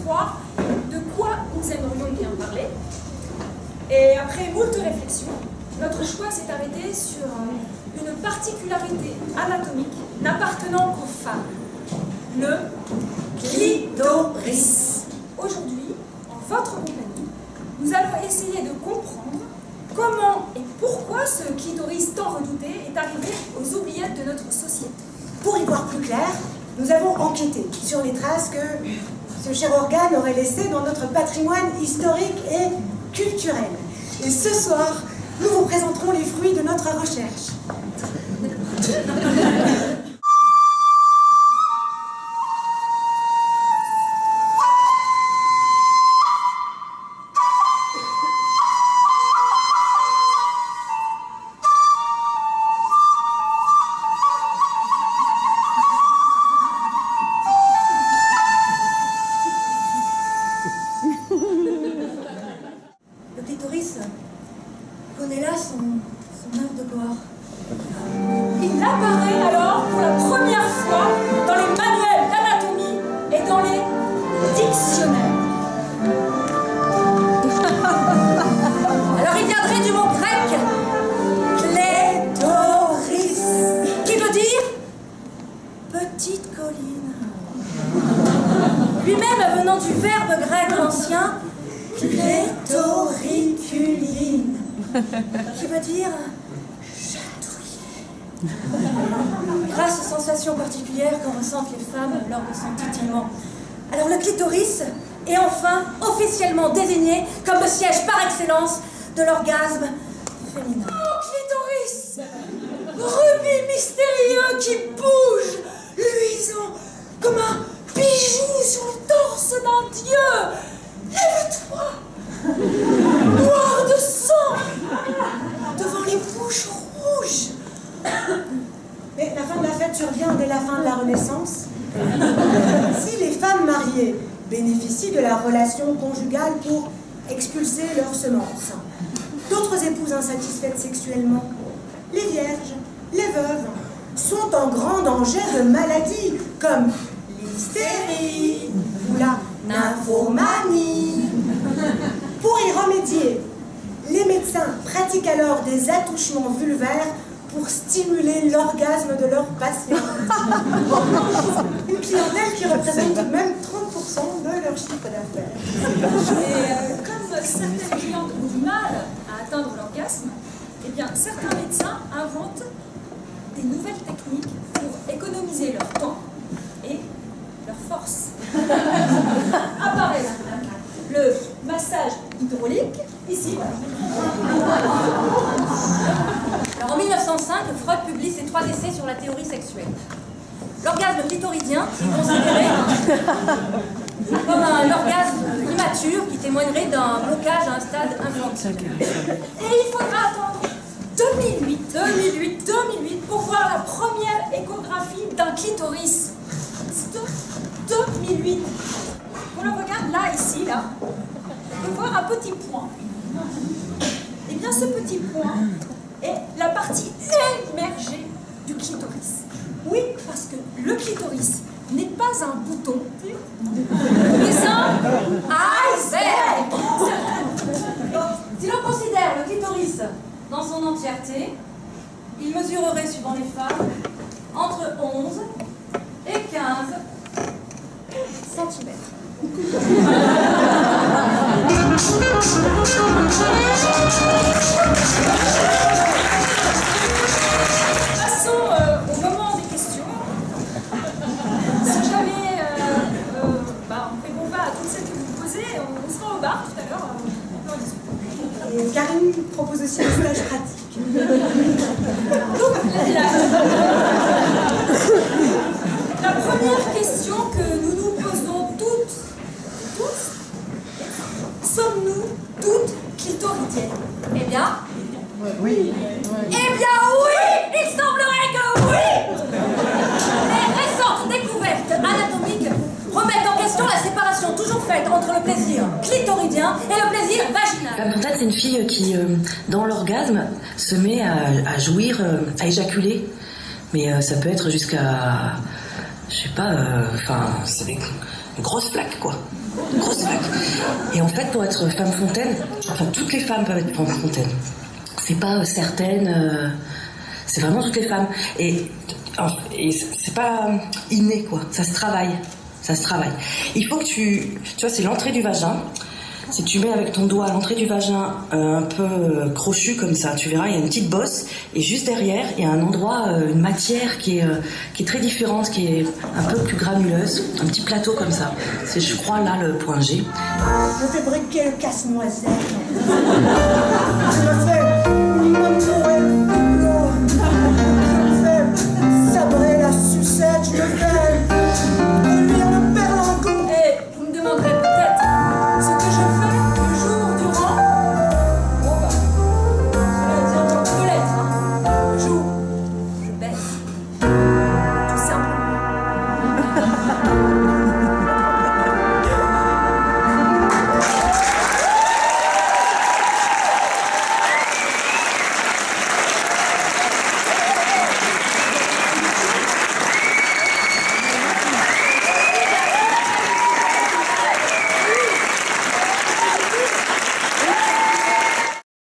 croire de quoi nous aimerions bien parler. Et après moult réflexions, notre choix s'est arrêté sur une particularité anatomique n'appartenant qu'aux femmes, le clitoris. Aujourd'hui, en votre compagnie, nous allons essayer de comprendre comment et pourquoi ce clitoris tant redouté est arrivé aux oubliettes de notre société. Pour y voir plus clair, nous avons enquêté sur les traces que ce cher organe aurait laissées dans notre patrimoine historique et culturel. Et ce soir, nous vous présenterons les fruits de notre recherche. Le clitoris connaît là son œuvre de gloire. Il apparaît alors pour la première fois dans les manuels d'anatomie et dans les dictionnaires. Alors il viendrait du mot grec klétoris, qui veut dire petite colline. Lui-même venant du verbe grec ancien klétoriculine, qui veut dire chatouiller. Grâce aux sensations particulières qu'en ressentent les femmes lors de son titillement. Alors le clitoris est enfin officiellement désigné comme le siège par excellence de l'orgasme féminin. Oh, clitoris! Rubis mystérieux qui bouge, luisant comme un bijou sur le torse d'un dieu! Lève-toi! Noir de sang! Devant les bouches rouges! Mais la fin de la fête survient dès la fin de la Renaissance. Si les femmes mariées bénéficient de la relation conjugale pour expulser leurs semences, d'autres épouses insatisfaites sexuellement, les vierges, les veuves, sont en grand danger de maladies comme l'hystérie ou la nymphomanie. Pour y remédier, les médecins pratiquent alors des attouchements vulvaires pour stimuler l'orgasme de leurs patients. Une clientèle qui représente tout de même 30% de leur chiffre d'affaires. Et comme certaines clientes ont du mal à atteindre l'orgasme, eh bien certains médecins inventent des nouvelles techniques pour économiser leur temps et leur force. Apparaît le massage hydraulique, ici. Alors en 1905, Freud publie ses 3 essais sur la théorie sexuelle. L'orgasme clitoridien est considéré comme un orgasme immature qui témoignerait d'un blocage à un stade infantile. Et il faudra attendre 2008 pour voir la première échographie d'un clitoris. 2008. On le regarde là, ici, là. On peut voir un petit point. Et bien ce petit point est la partie émergée du clitoris. Oui, parce que le clitoris n'est pas un bouton, mais un iceberg. Si l'on considère le clitoris dans son entièreté, il mesurerait, suivant les femmes, entre 11 et 15 centimètres. Passons au moment des questions. Si jamais on ne répond pas à toutes celles que vous posez, on sera au bar tout à l'heure. On peut en discuter. Et Karine propose aussi un stage pratique. Donc, la première question que nous nous posons toutes et tous, sommes-nous toutes clitoridiennes? Eh bien, Oui. eh bien oui, il semblerait que oui. Les récentes découvertes anatomiques remettent en question la séparation toujours faite entre le plaisir clitoridien et le plaisir vaginal. En fait, c'est une fille qui, dans l'orgasme, se met à jouir, à éjaculer. Mais ça peut être jusqu'à, je sais pas, grosse flaque, quoi. Grosse flaque. Et en fait, pour être femme fontaine, enfin, toutes les femmes peuvent être femme fontaine. C'est pas certaines, c'est vraiment toutes les femmes. Et c'est pas inné, quoi. Ça se travaille. Ça se travaille. Il faut que tu vois, c'est l'entrée du vagin. Si tu mets avec ton doigt à l'entrée du vagin un peu crochu comme ça, tu verras, il y a une petite bosse et juste derrière, il y a un endroit, une matière qui est très différente, qui est un peu plus granuleuse, un petit plateau comme ça. C'est, je crois, là le point G. Je fais briquer le casse-noisette. Je me fais m'entourer le boulot. Je me fais sabrer la sucette. Je me fais lire le perlingot. Et vous me demanderez peut-être ce que je fais le jour durant. Bon bah, cela tient encore deux lettres. Hein. Le jour, je baisse. Tout simplement.